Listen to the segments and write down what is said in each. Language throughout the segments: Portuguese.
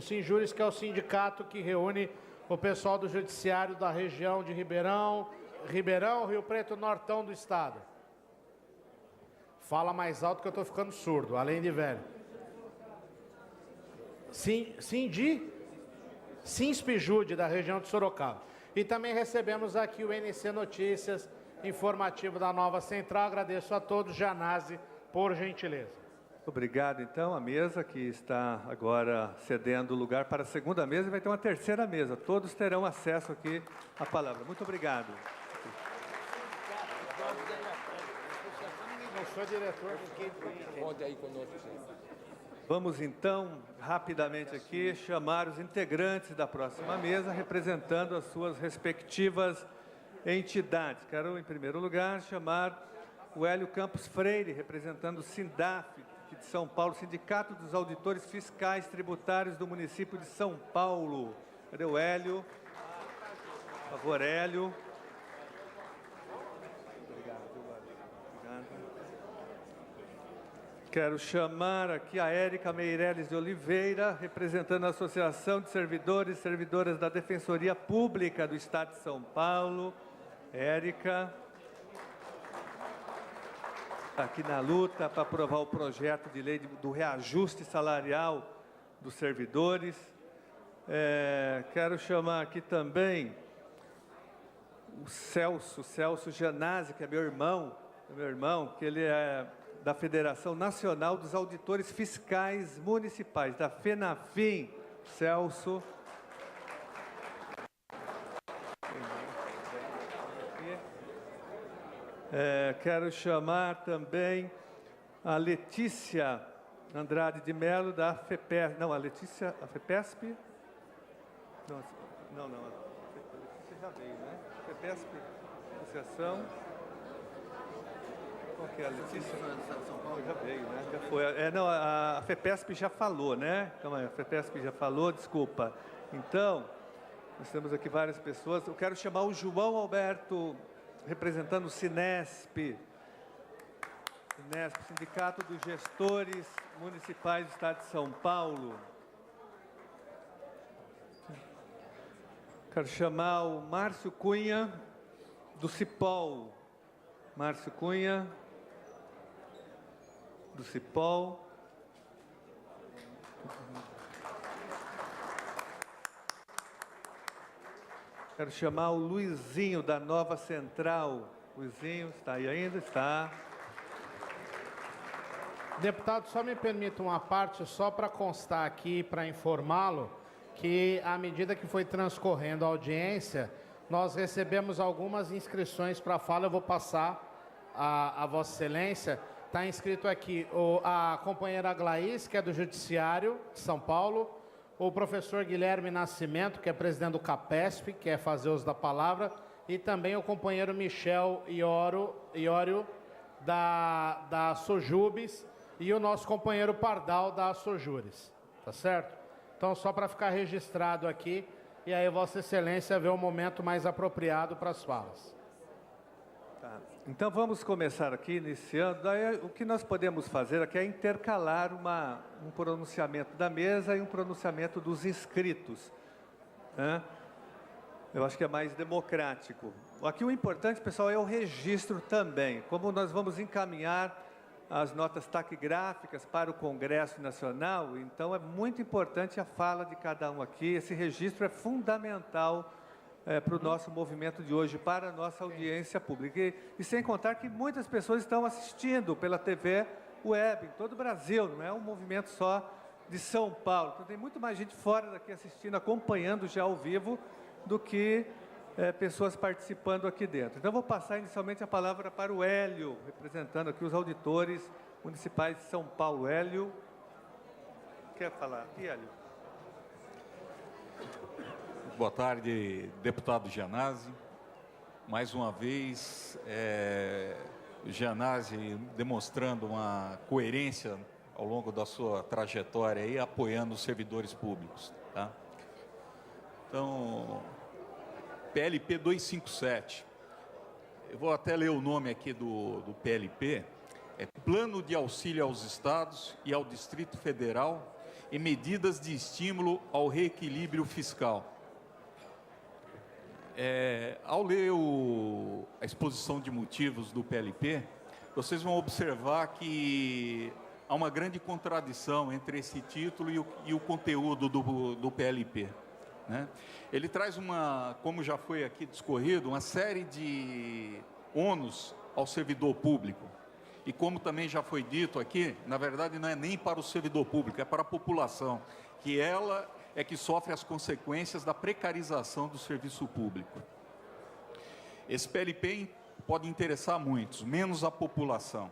O Sinjures, que é o sindicato que reúne o pessoal do judiciário da região de Ribeirão, Rio Preto, Nortão do estado. Fala mais alto que eu estou ficando surdo, além de velho. Sinspjude, da região de Sorocaba. E também recebemos aqui o NC Notícias, informativo da nova central. Agradeço a todos. Janase, por gentileza. Obrigado, então, a mesa que está agora cedendo lugar para a segunda mesa e vai ter uma terceira mesa. Todos terão acesso aqui à palavra. Muito obrigado. Não sou diretor Conte aí conosco. Vamos, então, rapidamente aqui, chamar os integrantes da próxima mesa, representando as suas respectivas entidades. Quero, em primeiro lugar, chamar o Hélio Campos Freire, representando o SINDAF de São Paulo, Sindicato dos Auditores Fiscais Tributários do município de São Paulo. Cadê o Hélio? Por favor, Hélio. Obrigado. Quero chamar aqui a Érica Meireles de Oliveira, representando a Associação de Servidores e Servidoras da Defensoria Pública do Estado de São Paulo. Érica. Aqui na luta para aprovar o projeto de lei do reajuste salarial dos servidores. Quero chamar aqui também o Celso Janase, que é meu irmão, que ele é da Federação Nacional dos Auditores Fiscais Municipais, da FENAFIM. Celso. Quero chamar também a Letícia Andrade de Mello, da FEPESP. Não, a FEPESP? Não, a Letícia já veio, né? FEPESP, Associação. Qual que é a Letícia? São Paulo já veio, né? Já foi. Não, a FEPESP já falou, né? Calma aí, a FEPESP já falou, desculpa. Então, nós temos aqui várias pessoas. Eu quero chamar o João Alberto, representando o Sinesp, Sindicato dos Gestores Municipais do Estado de São Paulo. Quero chamar o Márcio Cunha, do CIPOL. Márcio Cunha, do CIPOL. Quero chamar o Luizinho, da Nova Central. Luizinho, está aí ainda? Está. Deputado, só me permita uma parte, só para constar aqui, para informá-lo, que à medida que foi transcorrendo a audiência, nós recebemos algumas inscrições para fala. Eu vou passar a Vossa Excelência. Está inscrito aqui a companheira Glaís, que é do Judiciário de São Paulo, o professor Guilherme Nascimento, que é presidente do CAPESP, que quer fazer uso da palavra, e também o companheiro Michel Iório, da Sojubes, e o nosso companheiro Pardal, da Sojures. Tá certo? Então, só para ficar registrado aqui, e aí Vossa Excelência vê o momento mais apropriado para as falas. Tá. Então, vamos começar aqui, iniciando. Daí, o que nós podemos fazer aqui é intercalar um pronunciamento da mesa e um pronunciamento dos inscritos, né? Eu acho que é mais democrático. Aqui o importante, pessoal, é o registro também. Como nós vamos encaminhar as notas taquigráficas para o Congresso Nacional, então é muito importante a fala de cada um aqui. Esse registro é fundamental para o nosso movimento de hoje, para a nossa audiência pública. E sem contar que muitas pessoas estão assistindo pela TV web, em todo o Brasil, não é um movimento só de São Paulo. Então tem muito mais gente fora daqui assistindo, acompanhando já ao vivo, do que pessoas participando aqui dentro. Então, eu vou passar inicialmente a palavra para o Hélio, representando aqui os auditores municipais de São Paulo. Hélio, quer falar aqui, Hélio? Boa tarde, deputado Janase. Mais uma vez, Janase demonstrando uma coerência ao longo da sua trajetória e apoiando os servidores públicos, tá? Então, PLP 257, eu vou até ler o nome aqui do PLP, é Plano de Auxílio aos Estados e ao Distrito Federal e medidas de estímulo ao reequilíbrio fiscal. Ao ler a exposição de motivos do PLP, vocês vão observar que há uma grande contradição entre esse título e o conteúdo do PLP. Né? Ele traz como já foi aqui discorrido, uma série de ônus ao servidor público. E como também já foi dito aqui, na verdade não é nem para o servidor público, é para a população, que ela é que sofre as consequências da precarização do serviço público. Esse PLP pode interessar muitos, menos a população.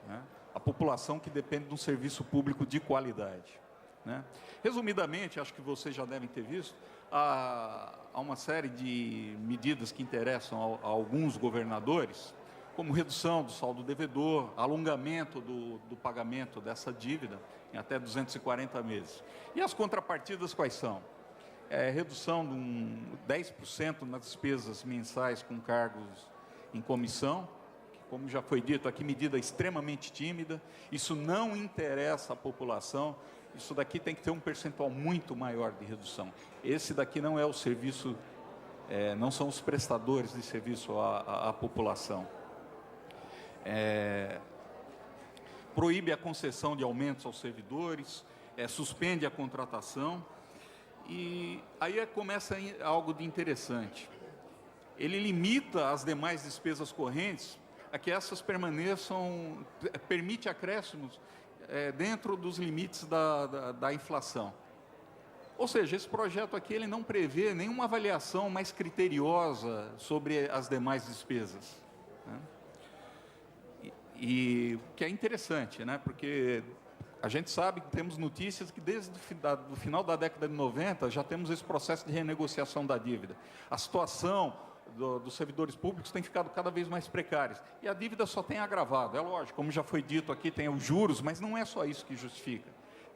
Né? A população que depende de um serviço público de qualidade. Né? Resumidamente, acho que vocês já devem ter visto, há uma série de medidas que interessam a alguns governadores, como redução do saldo devedor, alongamento do pagamento dessa dívida em até 240 meses. E as contrapartidas quais são? Redução de 10% nas despesas mensais com cargos em comissão, que, como já foi dito aqui, medida extremamente tímida, isso não interessa à população, isso daqui tem que ter um percentual muito maior de redução. Esse daqui não é o serviço, não são os prestadores de serviço à população. Proíbe a concessão de aumentos aos servidores, suspende a contratação, e aí começa algo de interessante. Ele limita as demais despesas correntes a que essas permaneçam, permite acréscimos dentro dos limites da inflação. Ou seja, esse projeto aqui ele não prevê nenhuma avaliação mais criteriosa sobre as demais despesas. Né? E o que é interessante, né? Porque a gente sabe que temos notícias que desde o final da década de 90 já temos esse processo de renegociação da dívida. A situação dos servidores públicos tem ficado cada vez mais precária. E a dívida só tem agravado. É lógico, como já foi dito aqui, tem os juros, mas não é só isso que justifica.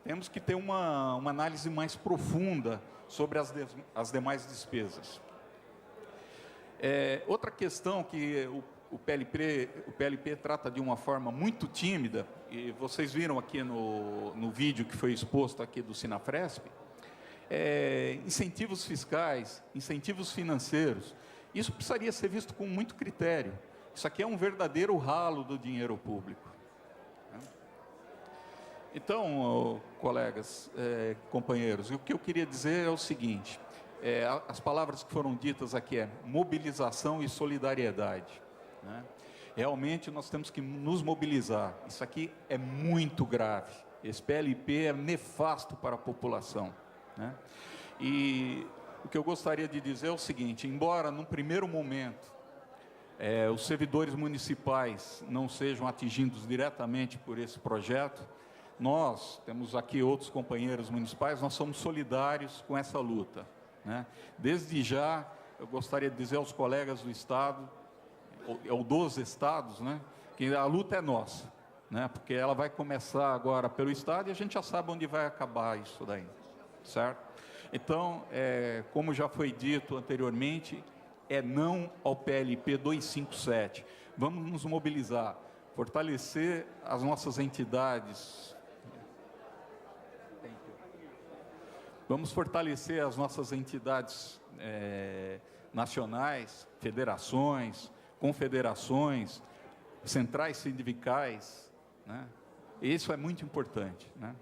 Temos que ter uma análise mais profunda sobre as demais despesas. Outra questão que o PLP trata de uma forma muito tímida, e vocês viram aqui no vídeo que foi exposto aqui do Sinafresp, incentivos fiscais, incentivos financeiros. Isso precisaria ser visto com muito critério. Isso aqui é um verdadeiro ralo do dinheiro público. Então, colegas, companheiros, o que eu queria dizer é o seguinte, as palavras que foram ditas aqui mobilização e solidariedade. Né? Realmente nós temos que nos mobilizar. Isso aqui é muito grave. Esse PLP é nefasto para a população. Né? E o que eu gostaria de dizer é o seguinte, embora num primeiro momento os servidores municipais não sejam atingidos diretamente por esse projeto, nós, temos aqui outros companheiros municipais, nós somos solidários com essa luta. Né? Desde já, eu gostaria de dizer aos colegas do Estado, ou dos estados, né, que a luta é nossa, né, porque ela vai começar agora pelo Estado e a gente já sabe onde vai acabar isso daí, certo? Então, como já foi dito anteriormente, não ao PLP 257. Vamos nos mobilizar, fortalecer as nossas entidades. Vamos fortalecer as nossas entidades nacionais, federações, confederações, centrais sindicais, né? Isso é muito importante, né?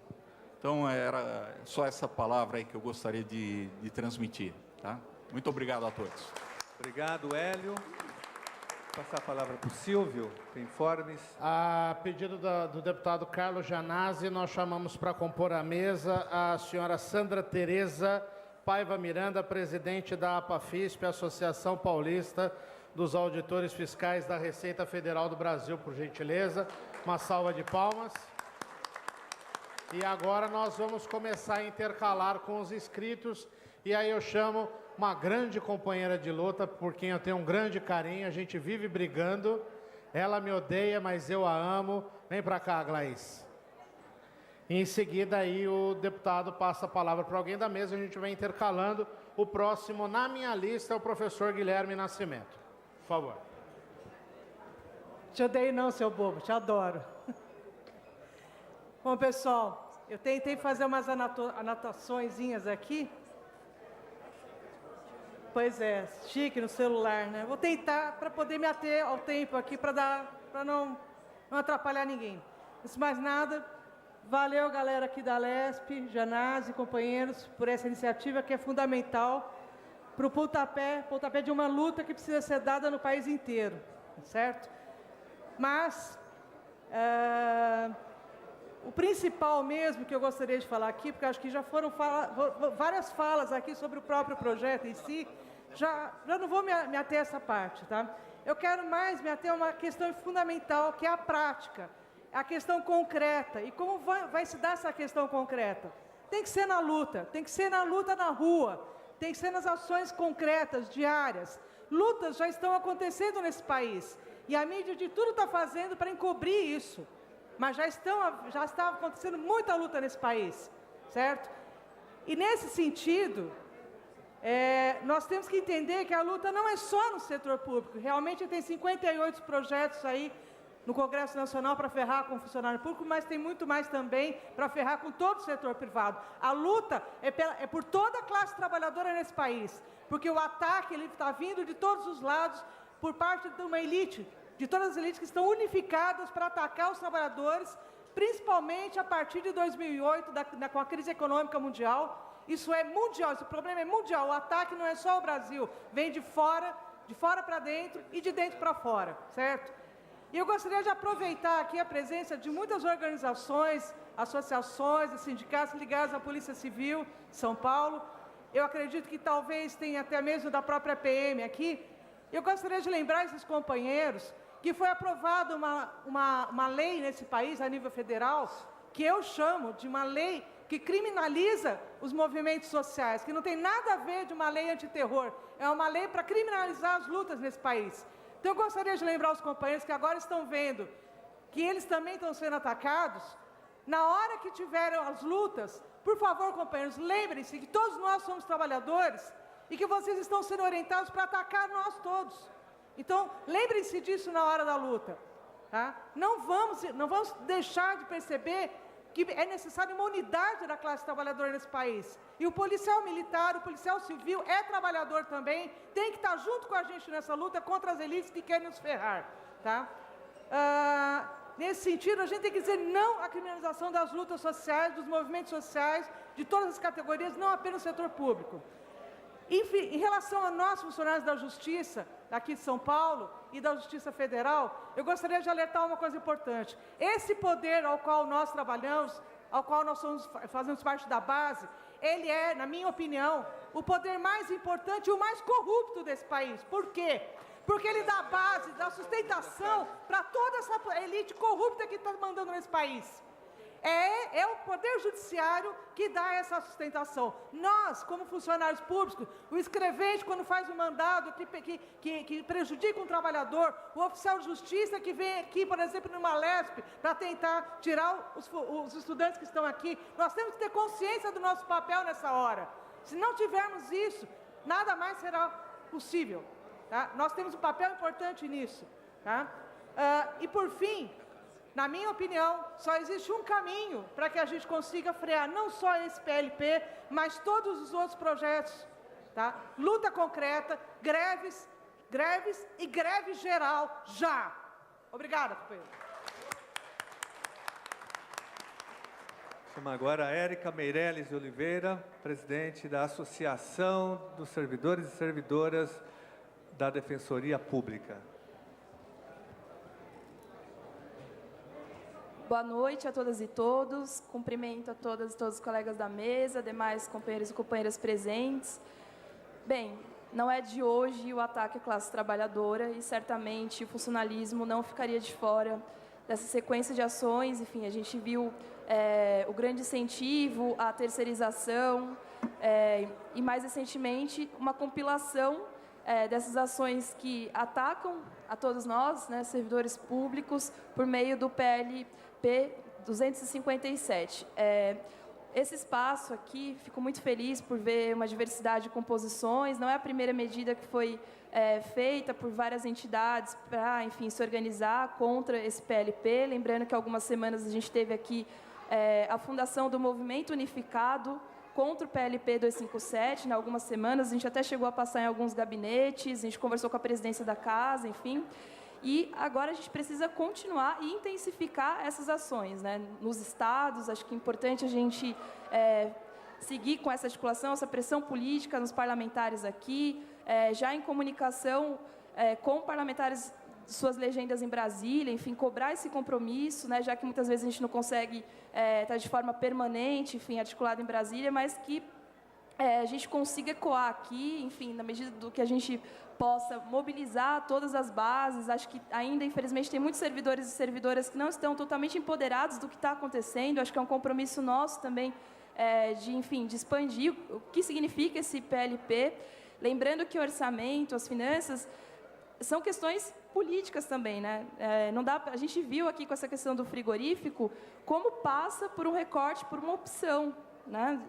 Então, era só essa palavra aí que eu gostaria de transmitir, tá? Muito obrigado a todos. Obrigado, Hélio. Vou passar a palavra para o Silvio, tem informes. A pedido do deputado Carlos Janazzi, nós chamamos para compor a mesa a senhora Sandra Tereza Paiva Miranda, presidente da APAFISP, Associação Paulista dos Auditores Fiscais da Receita Federal do Brasil, por gentileza. Uma salva de palmas. E agora nós vamos começar a intercalar com os inscritos. E aí eu chamo uma grande companheira de luta, por quem eu tenho um grande carinho, a gente vive brigando. Ela me odeia, mas eu a amo. Vem para cá, Glaís. E em seguida aí o deputado passa a palavra para alguém da mesa, a gente vai intercalando. O próximo na minha lista é o professor Guilherme Nascimento. Por favor. Te odeio não, seu bobo, te adoro. Bom, pessoal, Eu tentei fazer umas anotaçõezinhas aqui. Pois é, chique no celular, né? Vou tentar para poder me ater ao tempo aqui, para não atrapalhar ninguém. Antes de mais nada, valeu, galera aqui da LESP, Janase e companheiros, por essa iniciativa que é fundamental para o pontapé de uma luta que precisa ser dada no país inteiro, certo? Mas, o principal mesmo que eu gostaria de falar aqui, porque acho que já foram várias falas aqui sobre o próprio projeto em si, já não vou me ater a essa parte, tá? Eu quero mais me ater a uma questão fundamental, que é a prática, a questão concreta. E como vai se dar essa questão concreta? Tem que ser na luta, tem que ser na luta na rua, tem que ser nas ações concretas, diárias. Lutas já estão acontecendo nesse país, e a mídia de tudo está fazendo para encobrir isso. Mas já está acontecendo muita luta nesse país, certo? E nesse sentido, nós temos que entender que a luta não é só no setor público. Realmente tem 58 projetos aí no Congresso Nacional para ferrar com o funcionário público, mas tem muito mais também para ferrar com todo o setor privado. A luta é por toda a classe trabalhadora nesse país, porque o ataque está vindo de todos os lados, por parte de uma elite, de todas as elites que estão unificadas para atacar os trabalhadores, principalmente a partir de 2008, com a crise econômica mundial. Isso é mundial, esse problema é mundial. O ataque não é só o Brasil, vem de fora para dentro e de dentro para fora, certo? E eu gostaria de aproveitar aqui a presença de muitas organizações, associações e sindicatos ligados à Polícia Civil de São Paulo. Eu acredito que talvez tenha até mesmo da própria PM aqui. Eu gostaria de lembrar esses companheiros que foi aprovada uma lei nesse país, a nível federal, que eu chamo de uma lei que criminaliza os movimentos sociais, que não tem nada a ver de uma lei antiterror, é uma lei para criminalizar as lutas nesse país. Então, eu gostaria de lembrar os companheiros que agora estão vendo que eles também estão sendo atacados. Na hora que tiverem as lutas, por favor, companheiros, lembrem-se que todos nós somos trabalhadores e que vocês estão sendo orientados para atacar nós todos. Então, lembrem-se disso na hora da luta. Tá? Não vamos deixar de perceber que é necessária uma unidade da classe trabalhadora nesse país. E o policial militar, o policial civil é trabalhador também, tem que estar junto com a gente nessa luta contra as elites que querem nos ferrar. Tá? Nesse sentido, a gente tem que dizer não à criminalização das lutas sociais, dos movimentos sociais, de todas as categorias, não apenas no setor público. Enfim, em relação a nós, funcionários da Justiça, aqui de São Paulo, e da Justiça Federal, eu gostaria de alertar uma coisa importante. Esse poder ao qual nós trabalhamos, ao qual nós fazemos parte da base, ele é, na minha opinião, o poder mais importante e o mais corrupto desse país. Por quê? Porque ele dá base, dá sustentação para toda essa elite corrupta que está mandando nesse país. É o Poder Judiciário que dá essa sustentação. Nós, como funcionários públicos, o escrevente, quando faz um mandado que prejudica um trabalhador, o oficial de justiça que vem aqui, por exemplo, numa LESP, para tentar tirar os estudantes que estão aqui, nós temos que ter consciência do nosso papel nessa hora. Se não tivermos isso, nada mais será possível. Tá? Nós temos um papel importante nisso. Tá? E, por fim, na minha opinião, só existe um caminho para que a gente consiga frear não só esse PLP, mas todos os outros projetos. Tá? Luta concreta, greves e greve geral, já. Obrigada, companheiro. Chamo agora a Érica Meirelles de Oliveira, presidente da Associação dos Servidores e Servidoras da Defensoria Pública. Boa noite a todas e todos. Cumprimento a todas e todos os colegas da mesa, demais companheiros e companheiras presentes. Bem, não é de hoje o ataque à classe trabalhadora e certamente o funcionalismo não ficaria de fora dessa sequência de ações. Enfim, a gente viu o grande incentivo à terceirização e, mais recentemente, uma compilação dessas ações que atacam a todos nós, né, servidores públicos, por meio do PLP 257. Esse espaço aqui, fico muito feliz por ver uma diversidade de composições. Não é a primeira medida que foi feita por várias entidades para, enfim, se organizar contra esse PLP. Lembrando que há algumas semanas a gente teve aqui a fundação do Movimento Unificado contra o PLP 257, em algumas semanas, a gente até chegou a passar em alguns gabinetes, a gente conversou com a presidência da casa, enfim, e agora a gente precisa continuar e intensificar essas ações, né? Nos estados, acho que é importante a gente seguir com essa articulação, essa pressão política nos parlamentares aqui, já em comunicação com parlamentares de suas legendas em Brasília, enfim, cobrar esse compromisso, né, já que muitas vezes a gente não consegue estar de forma permanente, enfim, articulado em Brasília, mas que a gente consiga ecoar aqui, enfim, na medida do que a gente possa mobilizar todas as bases. Acho que ainda, infelizmente, tem muitos servidores e servidoras que não estão totalmente empoderados do que está acontecendo. Acho que é um compromisso nosso também de expandir o que significa esse PLP. Lembrando que o orçamento, as finanças, são questões políticas também, né? Não dá, a gente viu aqui com essa questão do frigorífico como passa por um recorte, por uma opção, né?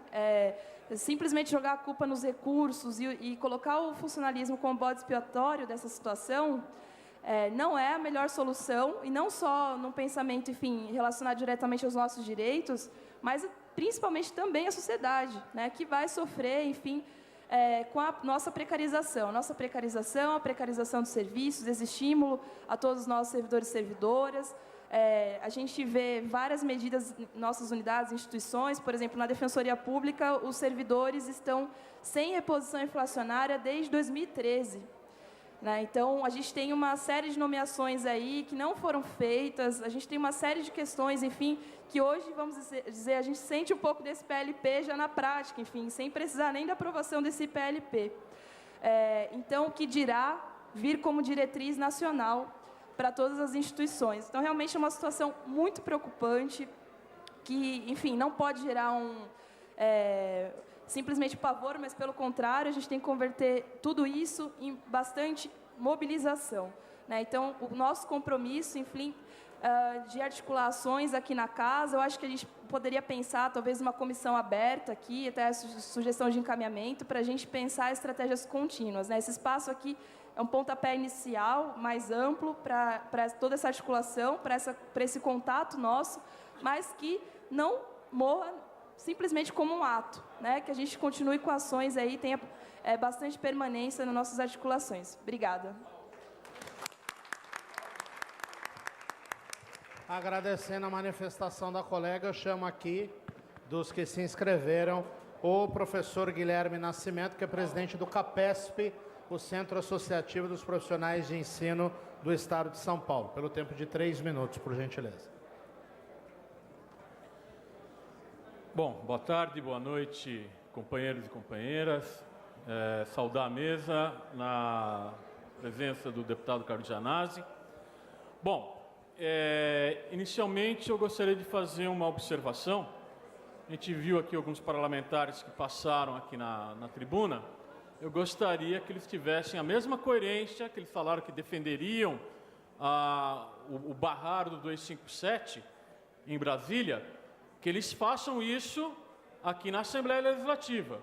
Simplesmente jogar a culpa nos recursos e colocar o funcionalismo como bode expiatório dessa situação não é a melhor solução, e não só num pensamento, enfim, relacionado diretamente aos nossos direitos, mas principalmente também a sociedade, né? Que vai sofrer, enfim, com a nossa precarização. A precarização dos serviços, esse estímulo a todos os nossos servidores e servidoras. A gente vê várias medidas em nossas unidades, instituições, por exemplo, na Defensoria Pública, os servidores estão sem reposição inflacionária desde 2013. Né? Então, a gente tem uma série de nomeações aí que não foram feitas, a gente tem uma série de questões, enfim, que hoje, vamos dizer, a gente sente um pouco desse PLP já na prática, enfim, sem precisar nem da aprovação desse PLP. Então, o que dirá vir como diretriz nacional para todas as instituições. Então, realmente é uma situação muito preocupante, que, enfim, não pode gerar simplesmente pavor, mas, pelo contrário, a gente tem que converter tudo isso em bastante mobilização. Né? Então, o nosso compromisso, enfim, de articulações aqui na casa, eu acho que a gente poderia pensar, talvez, uma comissão aberta aqui, até a sugestão de encaminhamento, para a gente pensar estratégias contínuas. Né? Esse espaço aqui é um pontapé inicial mais amplo para toda essa articulação, para esse contato nosso, mas que não morra simplesmente como um ato, né? Que a gente continue com ações aí, tenha bastante permanência nas nossas articulações. Obrigada. Agradecendo a manifestação da colega, eu chamo aqui, dos que se inscreveram, o professor Guilherme Nascimento, que é presidente do CAPESP, o Centro Associativo dos Profissionais de Ensino do Estado de São Paulo, pelo tempo de 3 minutos, por gentileza. Bom, boa tarde, boa noite, companheiros e companheiras. Saudar a mesa na presença do deputado Carlos Gianazzi. Bom, inicialmente eu gostaria de fazer uma observação. A gente viu aqui alguns parlamentares que passaram aqui na tribuna. Eu gostaria que eles tivessem a mesma coerência que eles falaram que defenderiam o barrar do 257 em Brasília, que eles façam isso aqui na Assembleia Legislativa.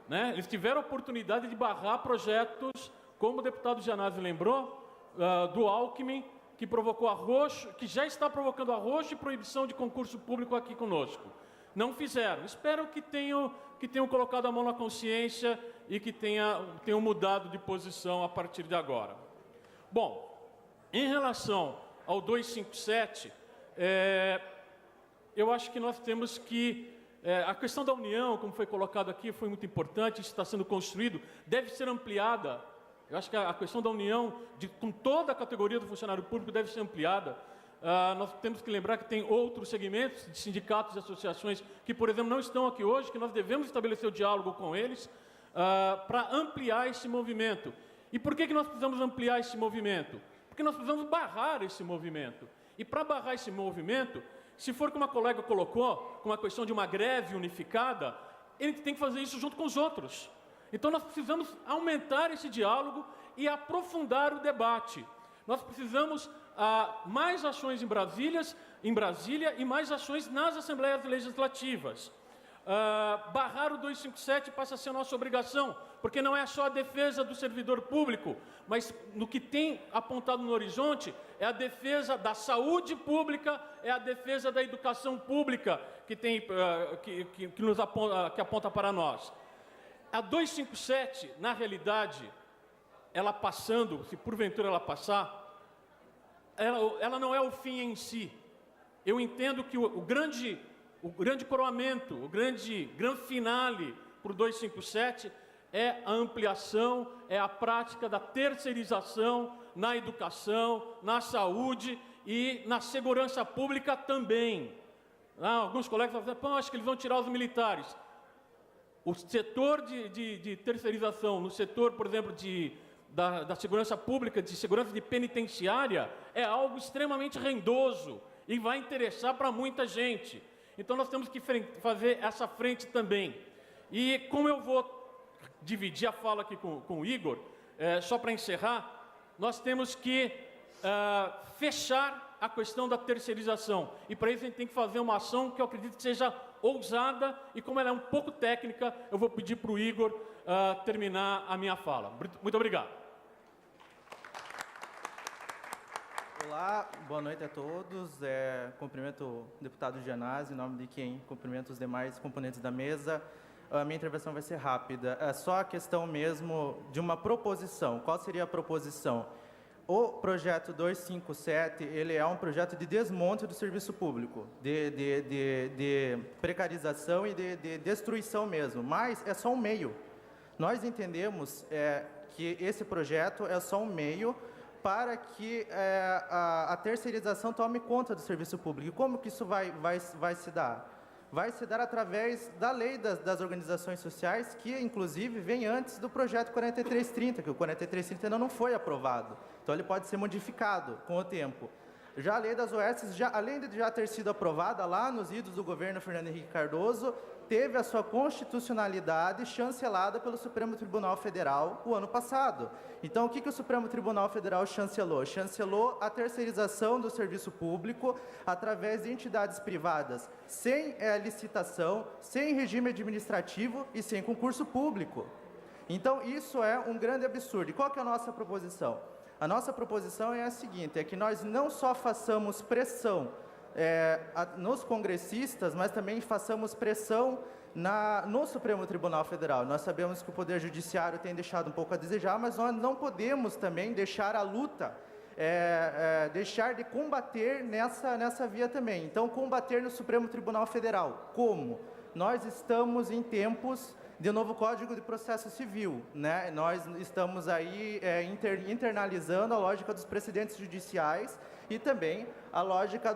Né? Eles tiveram a oportunidade de barrar projetos, como o deputado Gianazzi lembrou, do Alckmin, que provocou arroxo, que já está provocando arroxo e proibição de concurso público aqui conosco. Não fizeram. Espero que tenham colocado a mão na consciência e que tenham mudado de posição a partir de agora. Bom, em relação ao 257, eu acho que nós temos que... a questão da união, como foi colocado aqui, foi muito importante, isso está sendo construído, deve ser ampliada. Eu acho que a questão da união, com toda a categoria do funcionário público, deve ser ampliada. Nós temos que lembrar que tem outros segmentos de sindicatos e associações que, por exemplo, não estão aqui hoje, que nós devemos estabelecer o diálogo com eles para ampliar esse movimento. E por que nós precisamos ampliar esse movimento? Porque nós precisamos barrar esse movimento. E para barrar esse movimento, se for como a colega colocou, com a questão de uma greve unificada, ele tem que fazer isso junto com os outros. Então nós precisamos aumentar esse diálogo e aprofundar o debate. Nós precisamos mais ações em Brasília e mais ações nas assembleias legislativas. barrar o 257 passa a ser nossa obrigação, porque não é só a defesa do servidor público, mas no que tem apontado no horizonte é a defesa da saúde pública, é a defesa da educação pública que aponta para nós. A 257, na realidade, ela passando, se porventura ela passar, ela não é o fim em si. Eu entendo que o grande coroamento, o grande finale para o 257 é a ampliação, é a prática da terceirização na educação, na saúde e na segurança pública também. Alguns colegas falam, pô, acho que eles vão tirar os militares. O setor de terceirização, no setor, por exemplo, da segurança pública, de segurança de penitenciária, é algo extremamente rendoso e vai interessar para muita gente. Então, nós temos que fazer essa frente também. E como eu vou dividir a fala aqui com o Igor, só para encerrar, nós temos que fechar a questão da terceirização. E para isso a gente tem que fazer uma ação que eu acredito que seja ousada, e como ela é um pouco técnica, eu vou pedir para o Igor terminar a minha fala. Muito obrigado. Olá, boa noite a todos. Cumprimento o deputado Gianazzi, em nome de quem cumprimento os demais componentes da mesa. A minha intervenção vai ser rápida. É só a questão mesmo de uma proposição. Qual seria a proposição? O projeto 257, ele é um projeto de desmonte do serviço público, de precarização e de destruição mesmo, mas é só um meio. Nós entendemos que esse projeto é só um meio para que a terceirização tome conta do serviço público. E como que isso vai se dar? Vai se dar através da lei das organizações sociais, que inclusive vem antes do projeto 4330, que o 4330 ainda não foi aprovado. Então ele pode ser modificado com o tempo. Já a lei das OS, além de já ter sido aprovada lá nos idos do governo Fernando Henrique Cardoso, teve a sua constitucionalidade chancelada pelo Supremo Tribunal Federal o ano passado. Então, o que o Supremo Tribunal Federal chancelou? Chancelou a terceirização do serviço público através de entidades privadas, sem licitação, sem regime administrativo e sem concurso público. Então, isso é um grande absurdo. E qual que é a nossa proposição? A nossa proposição é a seguinte, é que nós não só façamos pressão nos congressistas, mas também façamos pressão no Supremo Tribunal Federal. Nós sabemos que o Poder Judiciário tem deixado um pouco a desejar, mas nós não podemos também deixar a luta, deixar de combater nessa via também. Então, combater no Supremo Tribunal Federal. Como? Nós estamos em tempos de novo Código de Processo Civil, né? Nós estamos aí internalizando a lógica dos precedentes judiciais e também a lógica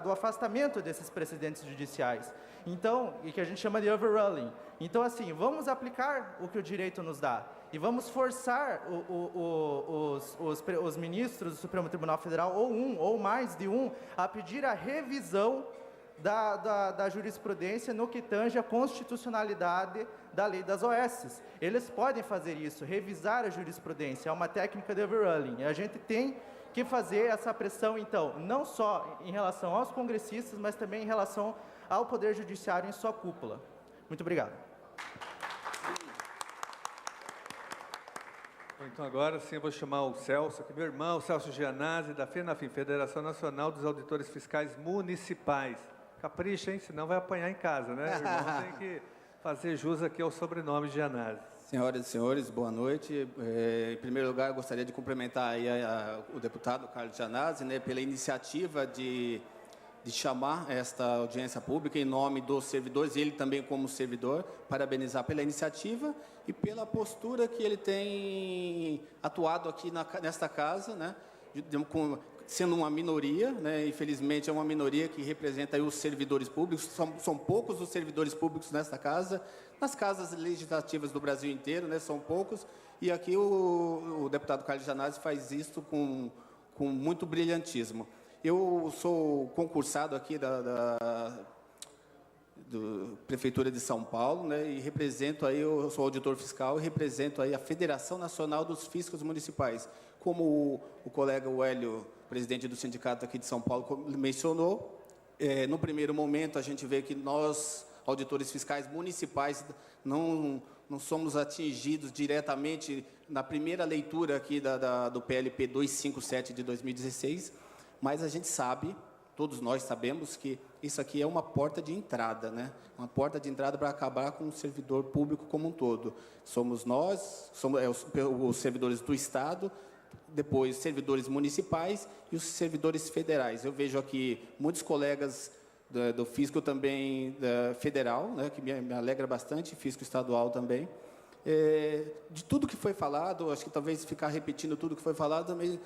do afastamento desses precedentes judiciais. Então, e que a gente chama de overruling. Então, assim, vamos aplicar o que o direito nos dá e vamos forçar os ministros do Supremo Tribunal Federal, ou um, ou mais de um, a pedir a revisão da jurisprudência no que tange a constitucionalidade da lei das OS. Eles podem fazer isso, revisar a jurisprudência, é uma técnica de overruling. A gente tem que fazer essa pressão, então, não só em relação aos congressistas, mas também em relação ao Poder Judiciário em sua cúpula. Muito obrigado. Então, agora sim, eu vou chamar o Celso, aqui, meu irmão, Celso Gianazzi, da FENAFIM, Federação Nacional dos Auditores Fiscais Municipais. Capricha, hein? Senão vai apanhar em casa, né? O irmão tem que fazer jus aqui ao sobrenome de Gianazzi. Senhoras e senhores, boa noite. Em primeiro lugar, eu gostaria de cumprimentar aí o deputado Carlos Gianazzi, né, pela iniciativa de chamar esta audiência pública em nome dos servidores, ele também como servidor, parabenizar pela iniciativa e pela postura que ele tem atuado aqui nesta casa, né, sendo uma minoria, né, infelizmente é uma minoria que representa aí os servidores públicos, são poucos os servidores públicos nesta casa, nas casas legislativas do Brasil inteiro, né, são poucos, e aqui o deputado Carlos Gianazzi faz isso com muito brilhantismo. Eu sou concursado aqui da Prefeitura de São Paulo, né, e represento aí, eu sou auditor fiscal e represento aí a Federação Nacional dos Fiscos Municipais. Como o colega Hélio, presidente do sindicato aqui de São Paulo, mencionou, no primeiro momento, a gente vê que nós, auditores fiscais municipais, não somos atingidos diretamente na primeira leitura aqui do PLP 257 de 2016, mas a gente sabe, todos nós sabemos, que isso aqui é uma porta de entrada, né? Uma porta de entrada para acabar com o servidor público como um todo. Somos nós, os servidores do Estado, depois servidores municipais e os servidores federais. Eu vejo aqui muitos colegas do fisco também federal, né, que me alegra bastante, fisco estadual também. De tudo que foi falado, acho que talvez ficar repetindo tudo que foi falado também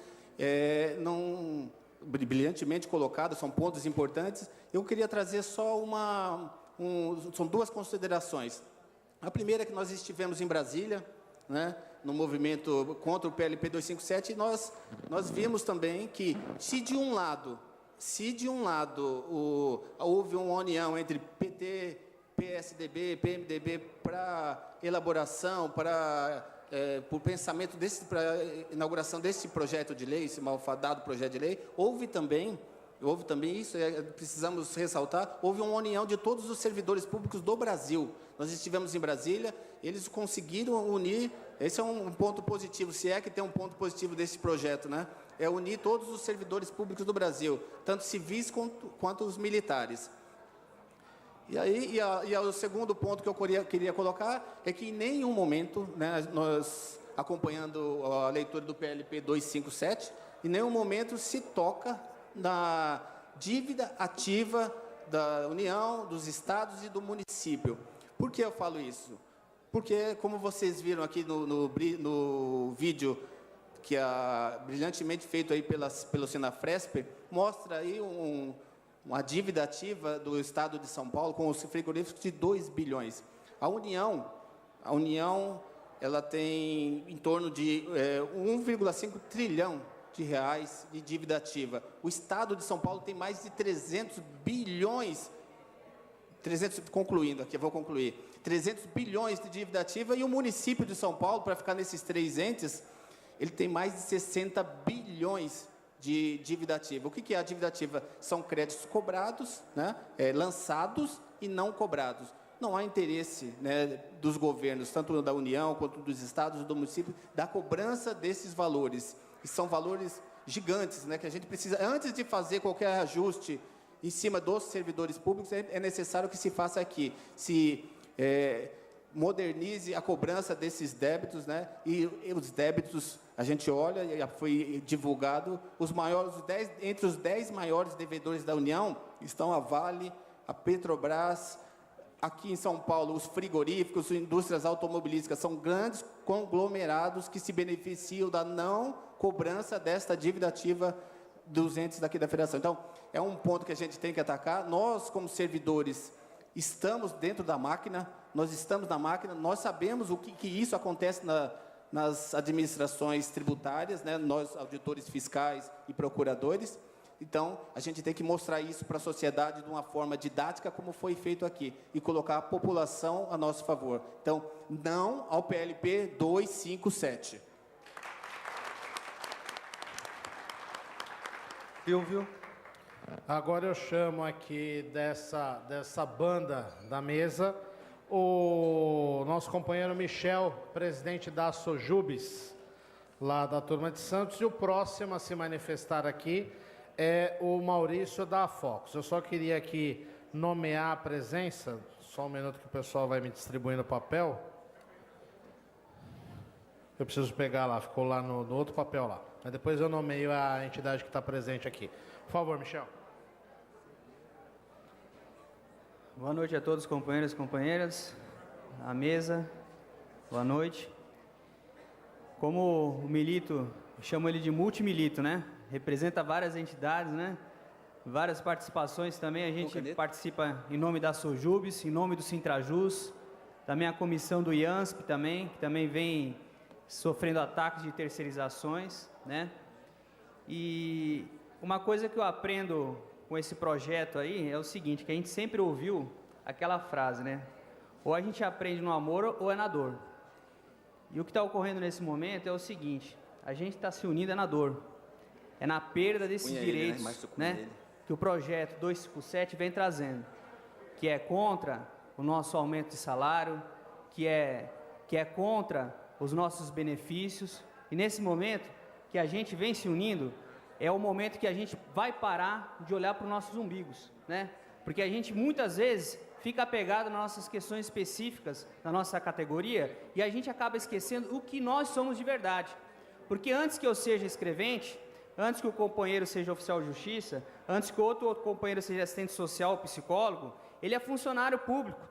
não brilhantemente colocado, são pontos importantes. Eu queria trazer só são duas considerações. A primeira é que nós estivemos em Brasília, né, no movimento contra o PLP 257, e nós vimos também que, se de um lado houve uma união entre PT, PSDB, PMDB para elaboração, por pensamento para inauguração desse projeto de lei, esse malfadado projeto de lei, houve também isso, precisamos ressaltar, houve uma união de todos os servidores públicos do Brasil. Nós estivemos em Brasília, eles conseguiram unir, esse é um ponto positivo, se é que tem um ponto positivo desse projeto, né? É unir todos os servidores públicos do Brasil, tanto civis quanto os militares. E o segundo ponto que eu queria colocar é que em nenhum momento, né, nós acompanhando a leitura do PLP 257, em nenhum momento se toca na dívida ativa da União, dos estados e do município. Por que eu falo isso? Porque, como vocês viram aqui no vídeo, que é brilhantemente feito aí pelo Senafresp, mostra aí uma dívida ativa do Estado de São Paulo com os frigoríficos de 2 bilhões. A União, ela tem em torno de 1,5 trilhão de reais de dívida ativa. O Estado de São Paulo tem mais de 300 bilhões, concluindo aqui, eu vou concluir, 300 bilhões de dívida ativa, e o município de São Paulo, para ficar nesses três entes, ele tem mais de 60 bilhões de dívida ativa. O que é a dívida ativa? São créditos cobrados, né, lançados e não cobrados. Não há interesse, né, dos governos, tanto da União quanto dos estados e do município, da cobrança desses valores. E são valores gigantes, né, que a gente precisa, antes de fazer qualquer ajuste em cima dos servidores públicos, é necessário que se faça aqui, modernize a cobrança desses débitos, né, e os débitos, a gente olha, já foi divulgado, entre os 10 maiores devedores da União estão a Vale, a Petrobras, aqui em São Paulo, os frigoríficos, indústrias automobilísticas, são grandes conglomerados que se beneficiam da não cobrança desta dívida ativa dos entes daqui da Federação. Então, é um ponto que a gente tem que atacar. Nós, como servidores, estamos dentro da máquina, nós sabemos o que isso acontece nas administrações tributárias, né? Nós, auditores fiscais e procuradores. Então, a gente tem que mostrar isso para a sociedade de uma forma didática, como foi feito aqui, e colocar a população a nosso favor. Então, não ao PLP 257. Silvio. Agora eu chamo aqui dessa banda da mesa o nosso companheiro Michel, presidente da Sojubes, lá da turma de Santos, e o próximo a se manifestar aqui é o Maurício da Fox. Eu só queria aqui nomear a presença, só um minuto que o pessoal vai me distribuindo o papel. Eu preciso pegar lá, ficou lá no outro papel lá. Mas depois eu nomeio a entidade que está presente aqui. Por favor, Michel. Boa noite a todos, companheiros e companheiras, à mesa, boa noite. Como o Milito, chamo ele de multimilito, né? Representa várias entidades, né? Várias participações também, a gente participa em nome da Sojubes, em nome do Sintrajus, também a comissão do IANSP também, que também vem sofrendo ataques de terceirizações, né? E uma coisa que eu aprendo com esse projeto aí é o seguinte, que a gente sempre ouviu aquela frase, né? Ou a gente aprende no amor ou é na dor. E o que está ocorrendo nesse momento é o seguinte, a gente está se unindo na dor, é na perda desses direitos, né? que o projeto 257 vem trazendo, que é contra o nosso aumento de salário, que é contra os nossos benefícios. E nesse momento que a gente vem se unindo, é o momento que a gente vai parar de olhar para os nossos umbigos, né? Porque a gente muitas vezes fica apegado nas nossas questões específicas da nossa categoria e a gente acaba esquecendo o que nós somos de verdade. Porque antes que eu seja escrevente, antes que o companheiro seja oficial de justiça, antes que outro companheiro seja assistente social ou psicólogo, ele é funcionário público.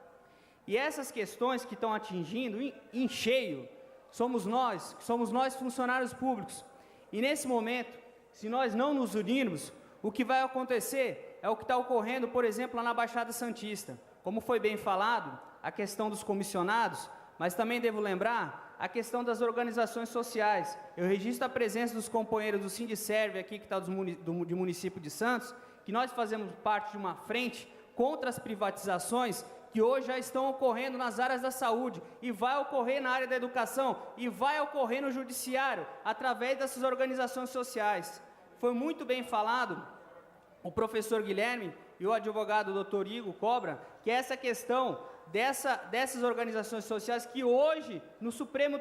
E essas questões que estão atingindo em cheio, somos nós funcionários públicos. E nesse momento, se nós não nos unirmos, o que vai acontecer é o que está ocorrendo, por exemplo, lá na Baixada Santista. Como foi bem falado, a questão dos comissionados, mas também devo lembrar a questão das organizações sociais. Eu registro a presença dos companheiros do Sindicerve aqui, que está de município de Santos, que nós fazemos parte de uma frente contra as privatizações que hoje já estão ocorrendo nas áreas da saúde, e vai ocorrer na área da educação, e vai ocorrer no judiciário, através dessas organizações sociais. Foi muito bem falado, o professor Guilherme e o advogado doutor Igor Cobra, que essa questão dessas organizações sociais que hoje, no Supremo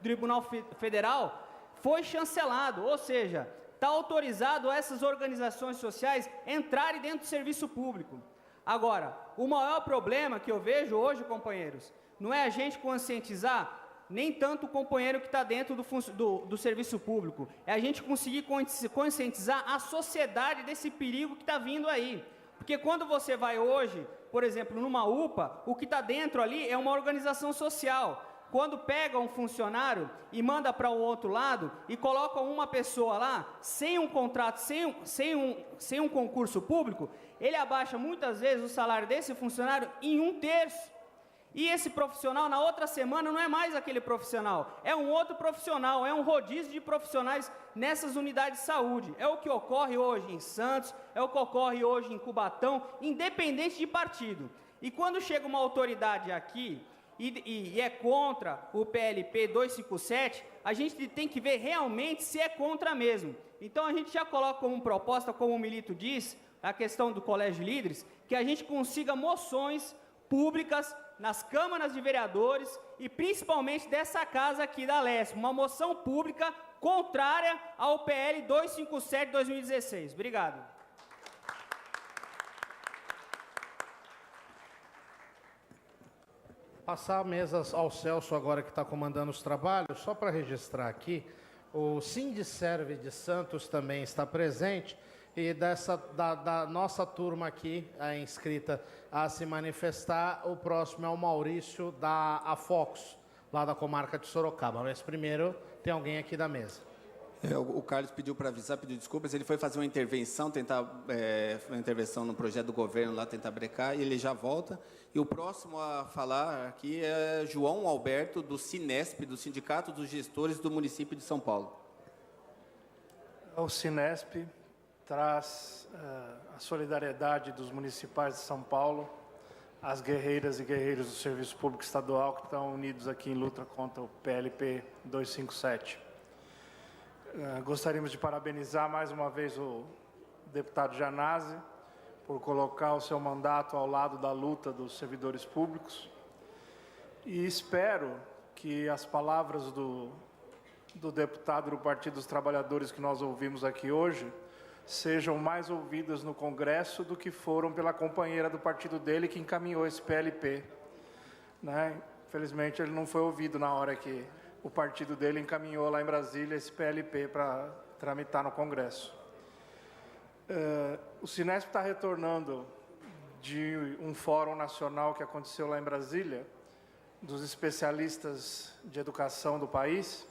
Tribunal Federal, foi chancelado, ou seja, está autorizado a essas organizações sociais entrarem dentro do serviço público. Agora, o maior problema que eu vejo hoje, companheiros, não é a gente conscientizar nem tanto o companheiro que está dentro do serviço público, é a gente conseguir conscientizar a sociedade desse perigo que está vindo aí. Porque quando você vai hoje, por exemplo, numa UPA, o que está dentro ali é uma organização social. Quando pega um funcionário e manda para o outro lado e coloca uma pessoa lá, sem um contrato, sem um concurso público, ele abaixa muitas vezes o salário desse funcionário em 1/3. E esse profissional, na outra semana, não é mais aquele profissional, é um outro profissional, é um rodízio de profissionais nessas unidades de saúde. É o que ocorre hoje em Santos, é o que ocorre hoje em Cubatão, independente de partido. E quando chega uma autoridade aqui e é contra o PLP 257, a gente tem que ver realmente se é contra mesmo. Então a gente já coloca como proposta, como o Milito diz, a questão do colégio de líderes, que a gente consiga moções públicas nas câmaras de vereadores e principalmente dessa casa aqui da Leste, uma moção pública contrária ao PL 257 de 2016. Obrigado. Passar a mesa ao Celso agora, que está comandando os trabalhos, só para registrar aqui, o Sindicerve de Santos também está presente, e da nossa turma aqui, a inscrita a se manifestar, o próximo é o Maurício da Afox, lá da comarca de Sorocaba. Mas primeiro tem alguém aqui da mesa. O Carlos pediu para avisar, pediu desculpas, ele foi fazer uma intervenção, uma intervenção no projeto do governo lá, tentar brecar, e ele já volta. E o próximo a falar aqui é João Alberto, do Sinesp, do Sindicato dos Gestores do município de São Paulo. O Sinesp traz a solidariedade dos municipais de São Paulo, as guerreiras e guerreiros do Serviço Público Estadual que estão unidos aqui em luta contra o PLP 257. Gostaríamos de parabenizar mais uma vez o deputado Janazzi por colocar o seu mandato ao lado da luta dos servidores públicos, e espero que as palavras do deputado do Partido dos Trabalhadores que nós ouvimos aqui hoje sejam mais ouvidas no Congresso do que foram pela companheira do partido dele que encaminhou esse PLP. Né? Infelizmente, ele não foi ouvido na hora que o partido dele encaminhou lá em Brasília esse PLP para tramitar no Congresso. O Sinesp está retornando de um fórum nacional que aconteceu lá em Brasília, dos especialistas de educação do país.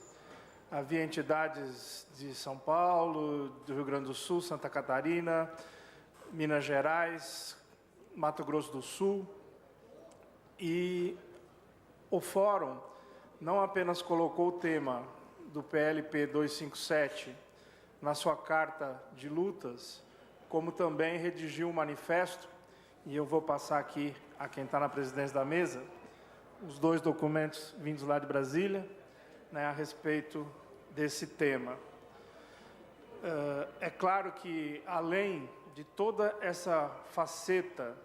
Havia entidades de São Paulo, do Rio Grande do Sul, Santa Catarina, Minas Gerais, Mato Grosso do Sul. E o fórum não apenas colocou o tema do PLP 257 na sua carta de lutas, como também redigiu um manifesto, e eu vou passar aqui a quem está na presidência da mesa, os dois documentos vindos lá de Brasília, né, a respeito desse tema. É claro que, além de toda essa faceta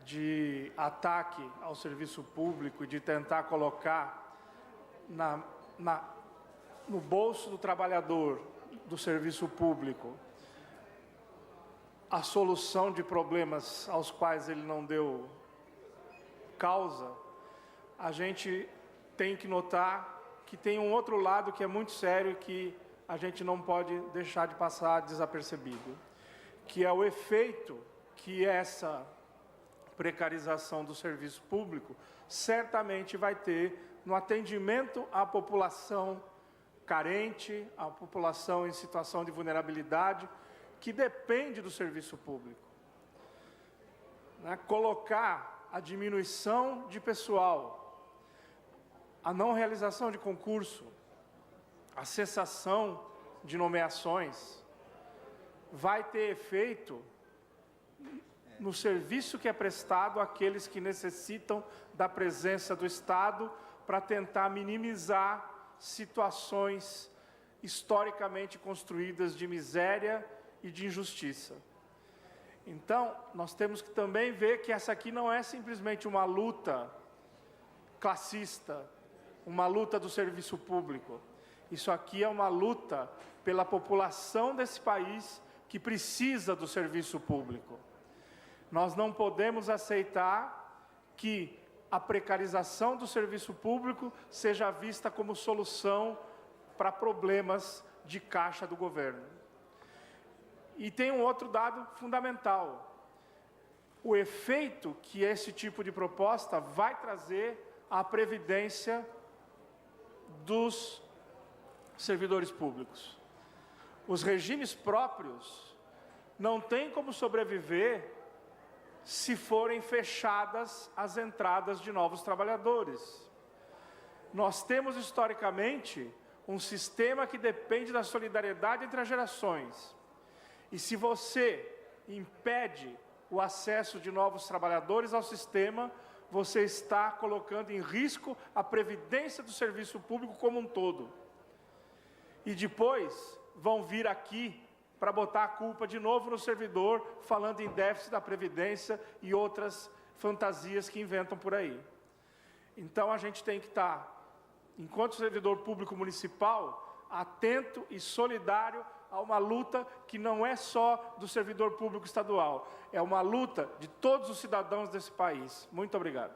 de ataque ao serviço público e de tentar colocar no bolso do trabalhador do serviço público a solução de problemas aos quais ele não deu causa, a gente tem que notar que tem um outro lado que é muito sério e que a gente não pode deixar de passar desapercebido, que é o efeito que essa precarização do serviço público certamente vai ter no atendimento à população carente, à população em situação de vulnerabilidade, que depende do serviço público. Colocar a diminuição de pessoal, a não realização de concurso, a cessação de nomeações, vai ter efeito no serviço que é prestado àqueles que necessitam da presença do Estado para tentar minimizar situações historicamente construídas de miséria e de injustiça. Então, nós temos que também ver que essa aqui não é simplesmente uma luta classista, uma luta do serviço público. Isso aqui é uma luta pela população desse país que precisa do serviço público. Nós não podemos aceitar que a precarização do serviço público seja vista como solução para problemas de caixa do governo. E tem um outro dado fundamental. O efeito que esse tipo de proposta vai trazer à previdência dos servidores públicos. Os regimes próprios não têm como sobreviver se forem fechadas as entradas de novos trabalhadores. Nós temos, historicamente, um sistema que depende da solidariedade entre as gerações. E se você impede o acesso de novos trabalhadores ao sistema, você está colocando em risco a previdência do serviço público como um todo. E depois vão vir aqui para botar a culpa de novo no servidor, falando em déficit da Previdência e outras fantasias que inventam por aí. Então, a gente tem que estar, enquanto servidor público municipal, atento e solidário a uma luta que não é só do servidor público estadual, é uma luta de todos os cidadãos desse país. Muito obrigado.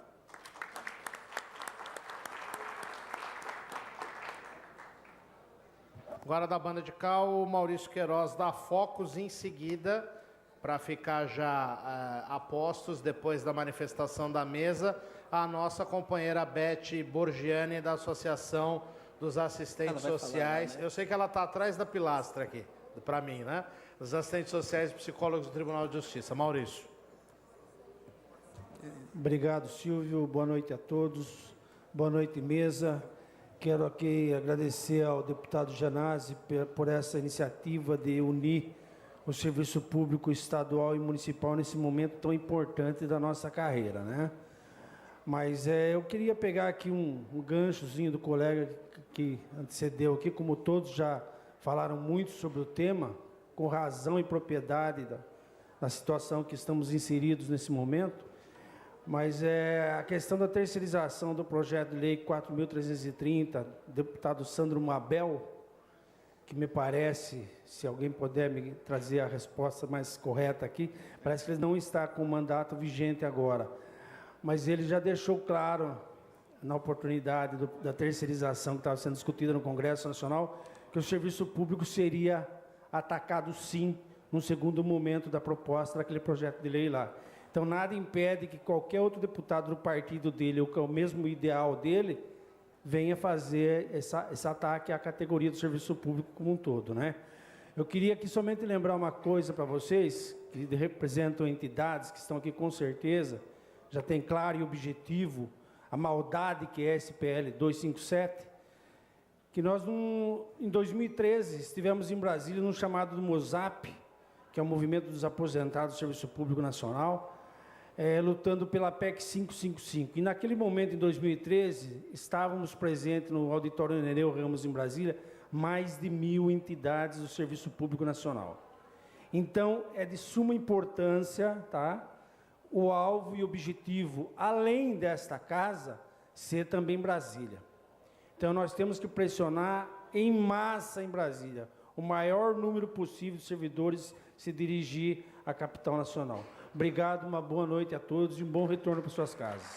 Agora da banda de cá, o Maurício Queiroz dá focos em seguida, para ficar já a postos, depois da manifestação da mesa, a nossa companheira Beth Borgiani, da Associação dos Assistentes Sociais. Falar, né? Eu sei que ela está atrás da pilastra aqui, para mim, né? Os assistentes sociais e psicólogos do Tribunal de Justiça. Maurício. Obrigado, Silvio. Boa noite a todos. Boa noite, mesa. Quero aqui agradecer ao deputado Janazzi por essa iniciativa de unir o serviço público estadual e municipal nesse momento tão importante da nossa carreira, né? Mas eu queria pegar aqui um ganchozinho do colega que antecedeu aqui, como todos já falaram muito sobre o tema, com razão e propriedade da situação que estamos inseridos nesse momento. Mas a questão da terceirização do projeto de lei 4.330, deputado Sandro Mabel, que me parece, se alguém puder me trazer a resposta mais correta aqui, parece que ele não está com o mandato vigente agora. Mas ele já deixou claro, na oportunidade da terceirização que estava sendo discutida no Congresso Nacional, que o serviço público seria atacado, sim, no segundo momento da proposta daquele projeto de lei lá. Então, nada impede que qualquer outro deputado do partido dele, ou que é o mesmo ideal dele, venha fazer esse ataque à categoria do serviço público como um todo, né? Eu queria aqui somente lembrar uma coisa para vocês, que representam entidades que estão aqui com certeza, já tem claro e objetivo a maldade que é esse PL 257, que nós, em 2013, estivemos em Brasília num chamado do MOSAP, que é o Movimento dos Aposentados do Serviço Público Nacional, lutando pela PEC 555. E naquele momento, em 2013, estávamos presentes no auditório Nereu Ramos, em Brasília, mais de 1.000 entidades do Serviço Público Nacional. Então, é de suma importância, tá? O alvo e objetivo, além desta casa, ser também Brasília. Então, nós temos que pressionar em massa em Brasília, o maior número possível de servidores se dirigir à capital nacional. Obrigado, uma boa noite a todos e um bom retorno para suas casas.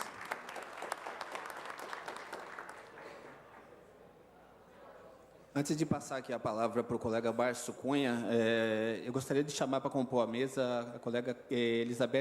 Antes de passar aqui a palavra para o colega Márcio Cunha, eu gostaria de chamar para compor a mesa a colega Elizabeth